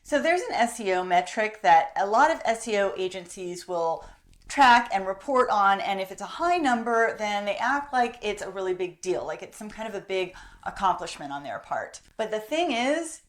So there's an SEO metric that a lot of SEO agencies will track and report on, and if it's a high number, then they act like it's a really big deal, like it's some kind of a big accomplishment on their part. But the thing is,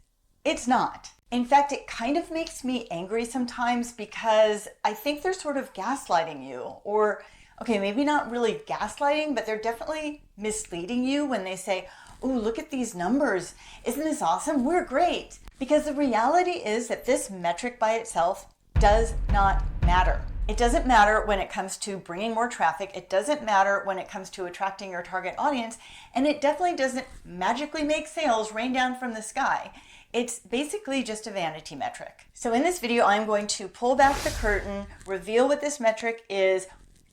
it's not. In fact, it kind of makes me angry sometimes because I think they're sort of gaslighting you, or okay, maybe not really gaslighting, but they're definitely misleading you when they say, "Oh, look at these numbers. Isn't this awesome? We're great." Because the reality is that this metric by itself does not matter. It doesn't matter when it comes to bringing more traffic. It doesn't matter when it comes to attracting your target audience. And it definitely doesn't magically make sales rain down from the sky. It's basically just a vanity metric. So in this video, I'm going to pull back the curtain, reveal what this metric is,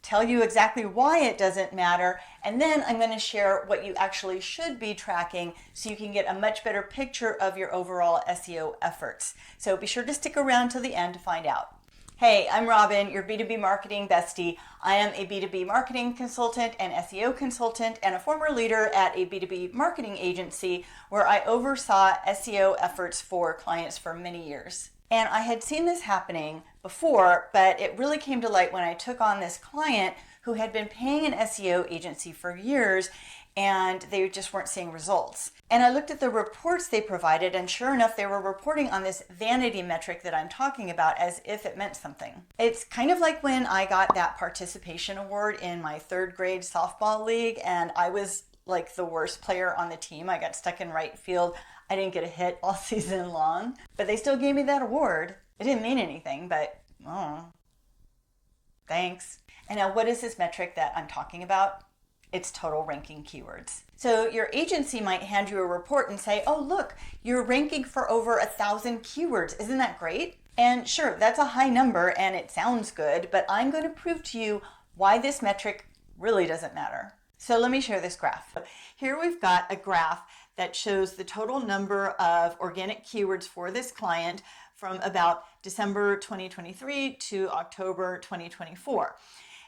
tell you exactly why it doesn't matter, and then I'm going to share what you actually should be tracking so you can get a much better picture of your overall SEO efforts. So be sure to stick around till the end to find out. Hey, I'm Robin, your B2B marketing bestie. I am a B2B marketing consultant and SEO consultant and a former leader at a B2B marketing agency where I oversaw SEO efforts for clients for many years. And I had seen this happening before, but it really came to light when I took on this client who had been paying an SEO agency for years and they just weren't seeing results. And I looked at the reports they provided, and sure enough, they were reporting on this vanity metric that I'm talking about as if it meant something. It's kind of like when I got that participation award in my 3rd grade softball league, and I was like the worst player on the team. I got stuck in right field. I didn't get a hit all season long, but they still gave me that award. It didn't mean anything, but oh, thanks. And now what is this metric that I'm talking about? It's total ranking keywords. So your agency might hand you a report and say, oh, look, you're ranking for over 1,000 keywords. Isn't that great? And sure, that's a high number and it sounds good, but I'm going to prove to you why this metric really doesn't matter. So let me share this graph. Here we've got a graph that shows the total number of organic keywords for this client from about December 2023 to October 2024.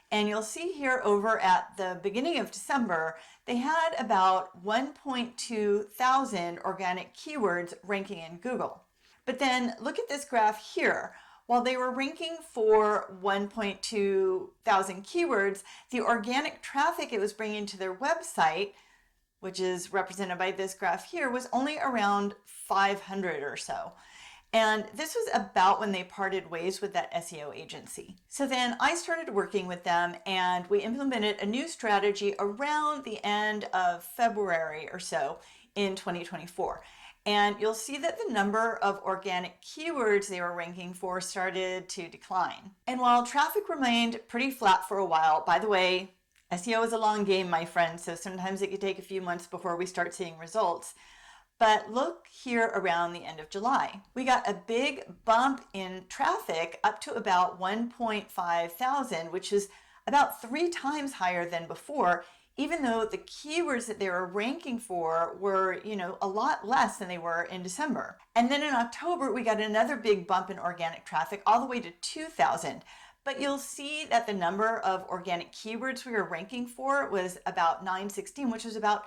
And you'll see here over at the beginning of December, they had about 1.2 thousand organic keywords ranking in Google. But then look at this graph here. While they were ranking for 1.2 thousand keywords, the organic traffic it was bringing to their website, which is represented by this graph here, was only around 500 or so. And this was about when they parted ways with that SEO agency. So then I started working with them and we implemented a new strategy around the end of February or so in 2024. And you'll see that the number of organic keywords they were ranking for started to decline. And while traffic remained pretty flat for a while, by the way, SEO is a long game, my friend, so sometimes it could take a few months before we start seeing results. But look here around the end of July. We got a big bump in traffic up to about 1.5 thousand, which is about 3 times higher than before, even though the keywords that they were ranking for were, a lot less than they were in December. And then in October, we got another big bump in organic traffic all the way to 2,000. But you'll see that the number of organic keywords we were ranking for was about 916, which was about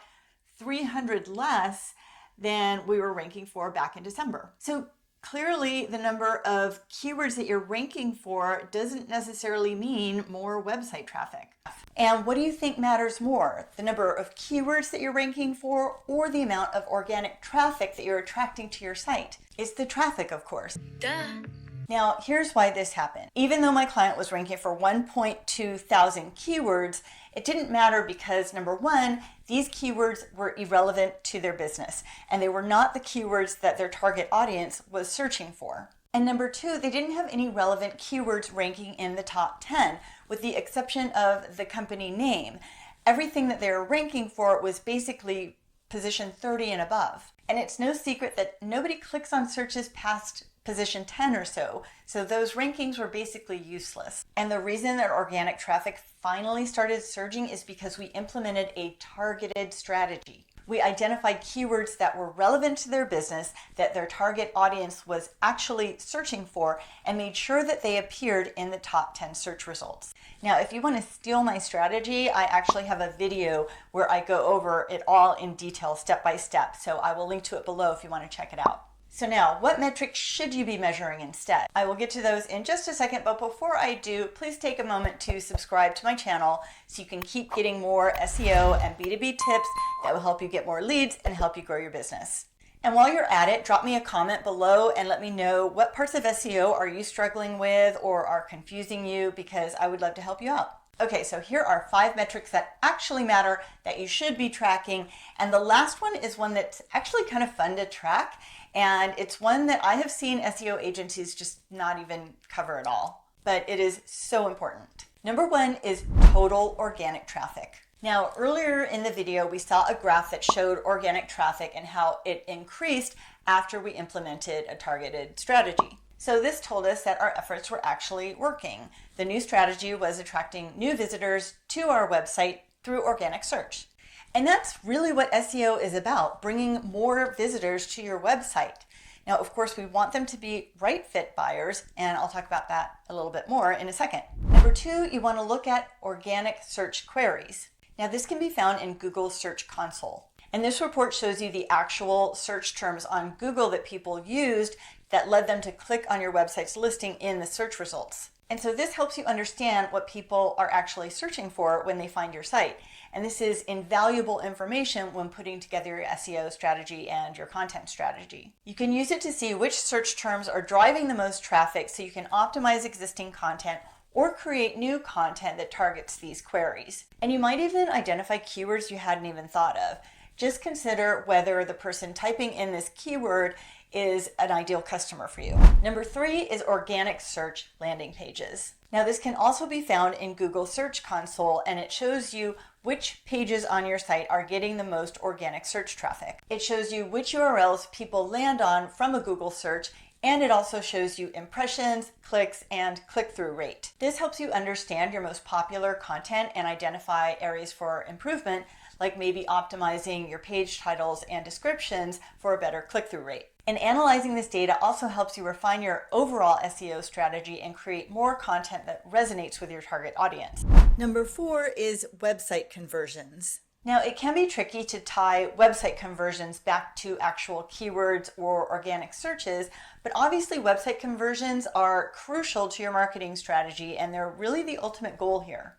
300 less than we were ranking for back in December. So clearly the number of keywords that you're ranking for doesn't necessarily mean more website traffic. And what do you think matters more? The number of keywords that you're ranking for or the amount of organic traffic that you're attracting to your site? It's the traffic, of course. Duh. Now, here's why this happened. Even though my client was ranking for 1.2 thousand keywords, it didn't matter because, number one, these keywords were irrelevant to their business, and they were not the keywords that their target audience was searching for. And number two, they didn't have any relevant keywords ranking in the top 10, with the exception of the company name. Everything that they were ranking for was basically position 30 and above. And it's no secret that nobody clicks on searches past position 10 or so those rankings were basically useless. And the reason that organic traffic finally started surging is because we implemented a targeted strategy. We identified keywords that were relevant to their business, that their target audience was actually searching for, and made sure that they appeared in the top 10 search results. Now, if you want to steal my strategy, I actually have a video where I go over it all in detail, step by step. So I will link to it below if you want to check it out. So now, what metrics should you be measuring instead? I will get to those in just a second, but before I do, please take a moment to subscribe to my channel so you can keep getting more SEO and B2B tips that will help you get more leads and help you grow your business. And while you're at it, drop me a comment below and let me know what parts of SEO are you struggling with or are confusing you, because I would love to help you out. Okay, so here are 5 metrics that actually matter that you should be tracking. And the last one is one that's actually kind of fun to track. And it's one that I have seen SEO agencies just not even cover at all. But it is so important. Number 1 is total organic traffic. Now, earlier in the video, we saw a graph that showed organic traffic and how it increased after we implemented a targeted strategy. So this told us that our efforts were actually working. The new strategy was attracting new visitors to our website through organic search. And that's really what SEO is about, bringing more visitors to your website. Now, of course, we want them to be right fit buyers, and I'll talk about that a little bit more in a second. Number 2, you want to look at organic search queries. Now, this can be found in Google Search Console. And this report shows you the actual search terms on Google that people used that led them to click on your website's listing in the search results. And so this helps you understand what people are actually searching for when they find your site. And this is invaluable information when putting together your SEO strategy and your content strategy. You can use it to see which search terms are driving the most traffic so you can optimize existing content or create new content that targets these queries. And you might even identify keywords you hadn't even thought of. Just consider whether the person typing in this keyword is an ideal customer for you. Number 3 is organic search landing pages. Now, this can also be found in Google Search Console, and it shows you which pages on your site are getting the most organic search traffic. It shows you which URLs people land on from a Google search, and it also shows you impressions, clicks, and click-through rate. This helps you understand your most popular content and identify areas for improvement, like maybe optimizing your page titles and descriptions for a better click-through rate. And analyzing this data also helps you refine your overall SEO strategy and create more content that resonates with your target audience. Number 4 is website conversions. Now, it can be tricky to tie website conversions back to actual keywords or organic searches, but obviously website conversions are crucial to your marketing strategy, and they're really the ultimate goal here.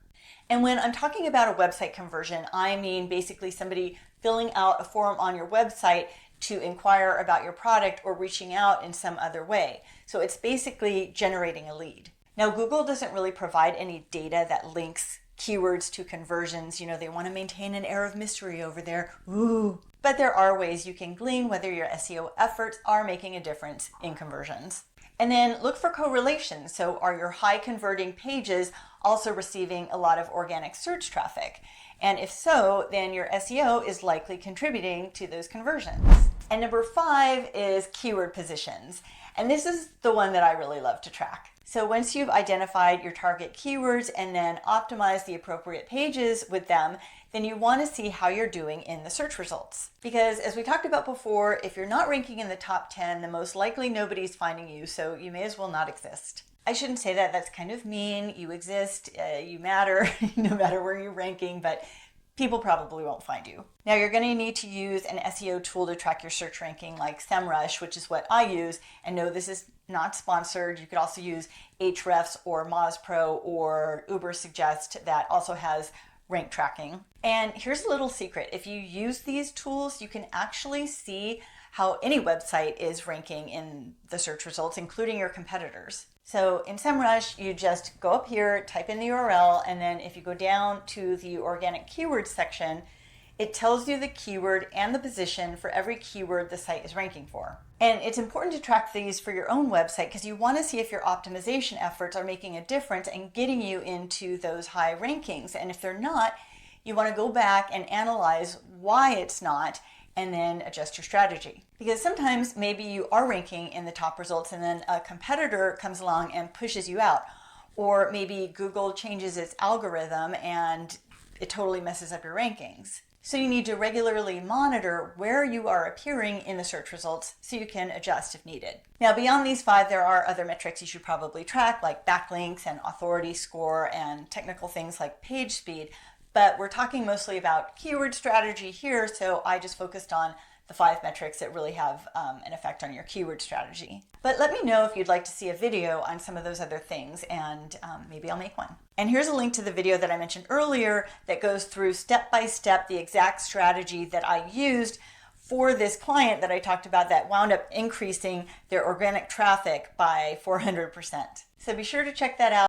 And when I'm talking about a website conversion, I mean basically somebody filling out a form on your website to inquire about your product or reaching out in some other way. So it's basically generating a lead. Now, Google doesn't really provide any data that links keywords to conversions. You know, they want to maintain an air of mystery over there. Ooh. But there are ways you can glean whether your SEO efforts are making a difference in conversions. And then look for correlations. So are your high converting pages also receiving a lot of organic search traffic? And if so, then your SEO is likely contributing to those conversions. And number 5 is keyword positions. And this is the one that I really love to track. So once you've identified your target keywords and then optimized the appropriate pages with them, then you want to see how you're doing in the search results. Because as we talked about before, if you're not ranking in the top 10, then most likely nobody's finding you, so you may as well not exist. I shouldn't say that, that's kind of mean. You exist, you matter, no matter where you're ranking, but people probably won't find you. Now, you're going to need to use an SEO tool to track your search ranking like SEMrush, which is what I use. And no, this is not sponsored. You could also use Ahrefs or MozPro or Ubersuggest that also has rank tracking. And here's a little secret. If you use these tools, you can actually see how any website is ranking in the search results, including your competitors. So in SEMrush, you just go up here, type in the URL, and then if you go down to the organic keywords section, it tells you the keyword and the position for every keyword the site is ranking for. And it's important to track these for your own website because you want to see if your optimization efforts are making a difference and getting you into those high rankings. And if they're not, you want to go back and analyze why it's not and then adjust your strategy. Because sometimes maybe you are ranking in the top results and then a competitor comes along and pushes you out. Or maybe Google changes its algorithm and it totally messes up your rankings. So you need to regularly monitor where you are appearing in the search results so you can adjust if needed. Now, beyond these 5, there are other metrics you should probably track, like backlinks and authority score and technical things like page speed. But we're talking mostly about keyword strategy here, so I just focused on the 5 metrics that really have an effect on your keyword strategy. But let me know if you'd like to see a video on some of those other things, and maybe I'll make one. And here's a link to the video that I mentioned earlier that goes through step by step the exact strategy that I used for this client that I talked about that wound up increasing their organic traffic by 400%. So be sure to check that out.